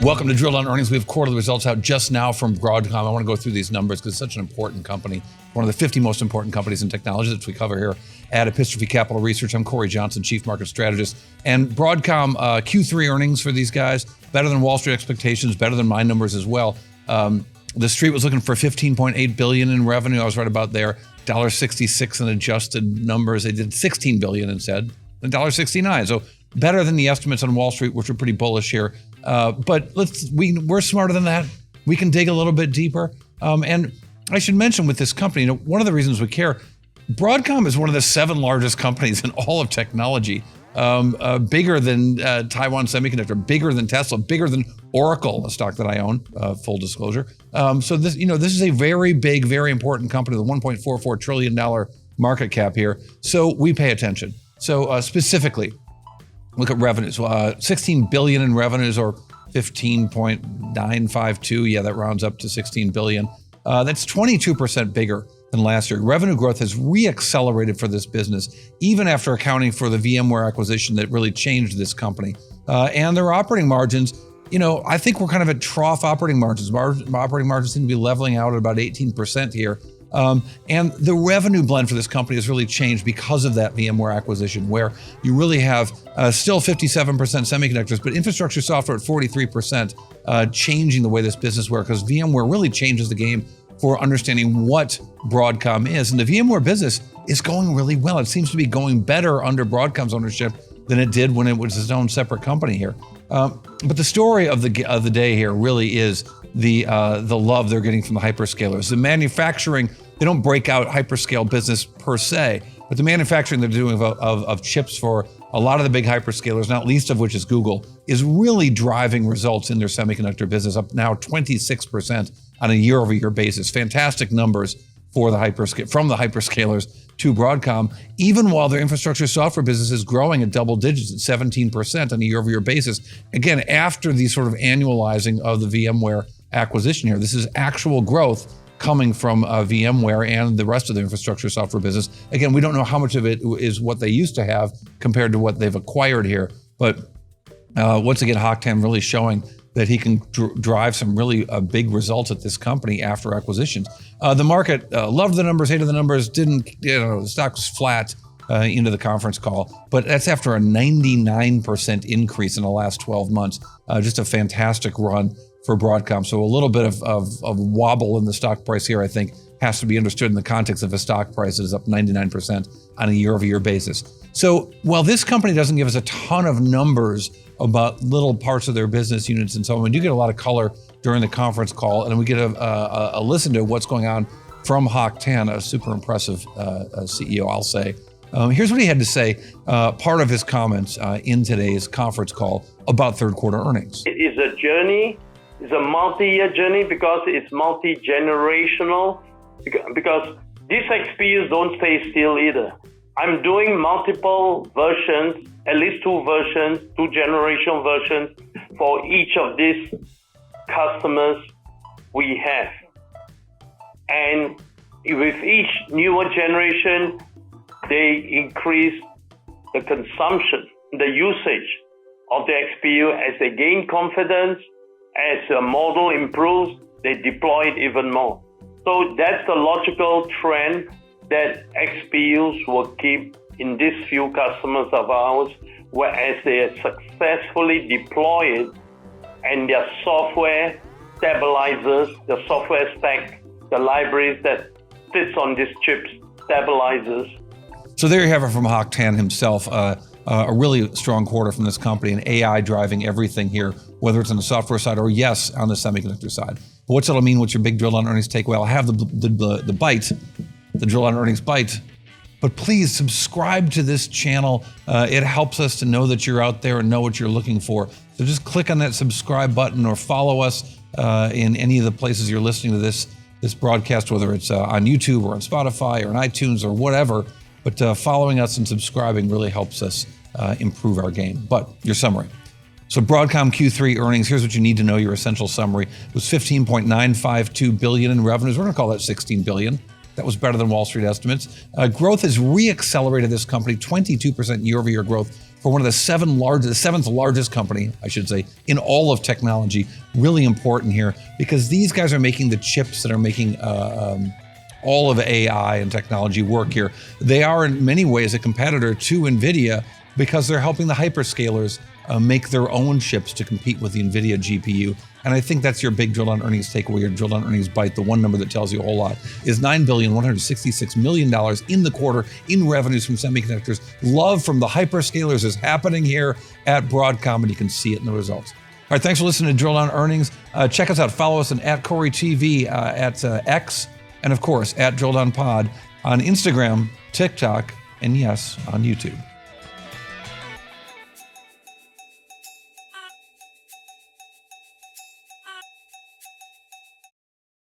Welcome to Drill Down Earnings. We have quarterly results out just now from Broadcom. I want to go through these numbers because it's such an important company, one of the 50 most important companies in technology that we cover here at Epistrophy Capital Research. I'm Cory Johnson, Chief Market Strategist. And Broadcom Q3 earnings for these guys, better than Wall Street expectations, better than my numbers as well. The street was looking for $15.8 billion in revenue. I was right about there. $1.66 in adjusted numbers. They did $16 billion instead, and $1.69. So better than the estimates on Wall Street, which are pretty bullish here. But we're smarter than that. We can dig a little bit deeper. And I should mention with this company, one of the reasons we care, Broadcom is one of the 7 largest companies in all of technology. Bigger than Taiwan Semiconductor, bigger than Tesla, bigger than Oracle, a stock that I own, full disclosure. So this is a very big, very important company with a $1.44 trillion market cap here. So we pay attention. So specifically, look at revenues. 16 billion in revenues, or 15.952. Yeah, that rounds up to 16 billion. That's 22% bigger than last year. Revenue growth has re-accelerated for this business, even after accounting for the VMware acquisition that really changed this company. And their operating margins, I think we're kind of at trough operating margins. Operating margins seem to be leveling out at about 18% here. And the revenue blend for this company has really changed because of that VMware acquisition, where you really have still 57% semiconductors, but infrastructure software at 43%, changing the way this business works, because VMware really changes the game for understanding what Broadcom is. And the VMware business is going really well. It seems to be going better under Broadcom's ownership than it did when it was its own separate company here. But the story of the day here really is the love they're getting from the hyperscalers. The manufacturing, they don't break out hyperscale business per se, but the manufacturing they're doing of chips for a lot of the big hyperscalers, not least of which is Google, is really driving results in their semiconductor business, up now 26% on a year-over-year basis. Fantastic numbers for from the hyperscalers to Broadcom, even while their infrastructure software business is growing at double digits at 17% on a year-over-year basis. Again, after the sort of annualizing of the VMware acquisition here, this is actual growth coming from VMware and the rest of the infrastructure software business. Again, we don't know how much of it is what they used to have compared to what they've acquired here. But once again, Hock Tan really showing that he can drive some really big results at this company after acquisitions. The market loved the numbers, hated the numbers, didn't, the stock was flat into the conference call, but that's after a 99% increase in the last 12 months. Just a fantastic run for Broadcom. So a little bit of wobble in the stock price here, I think, has to be understood in the context of a stock price that is up 99% on a year-over-year basis. So while this company doesn't give us a ton of numbers about little parts of their business units and so on, we do get a lot of color during the conference call, and we get a listen to what's going on from Hock Tan, a super impressive CEO, I'll say. Here's what he had to say, part of his comments in today's conference call about third quarter earnings. It is a journey. It's a multi-year journey because it's multi-generational, because these XPUs don't stay still either. I'm doing multiple versions, at least 2 versions, 2 generation versions for each of these customers we have. And with each newer generation, they increase the consumption, the usage of the XPU as they gain confidence. As the model improves, they deploy it even more. So that's the logical trend that XPUs will keep in these few customers of ours, whereas they successfully deploy it and their software stabilizes, the software stack, the libraries that sits on these chips stabilizes. So there you have it from Hock Tan himself. A really strong quarter from this company, and AI driving everything here, whether it's on the software side or, yes, on the semiconductor side. But what's that'll mean? What's your big drill on earnings takeaway? I'll have the bite, the drill on earnings bite. But please subscribe to this channel. It helps us to know that you're out there and know what you're looking for. So just click on that subscribe button or follow us in any of the places you're listening to this broadcast, whether it's on YouTube or on Spotify or on iTunes or whatever. But following us and subscribing really helps us improve our game. But your summary. So Broadcom Q3 earnings, here's what you need to know, your essential summary. It was $15.952 billion in revenues. We're going to call that $16 billion. That was better than Wall Street estimates. Growth has re-accelerated this company, 22% year-over-year growth for one of the seventh largest company, I should say, in all of technology. Really important here because these guys are making the chips that are making all of AI and technology work here. They are in many ways a competitor to NVIDIA because they're helping the hyperscalers make their own chips to compete with the NVIDIA GPU. And I think that's your big drill down earnings takeaway, your drill down earnings bite. The one number that tells you a whole lot is $9,166 million in the quarter in revenues from semiconductors. Love from the hyperscalers is happening here at Broadcom, and you can see it in the results. All right, thanks for listening to Drill Down Earnings. Check us out. Follow us at Cory TV at X, and of course, at Drill Down Pod on Instagram, TikTok, and yes, on YouTube.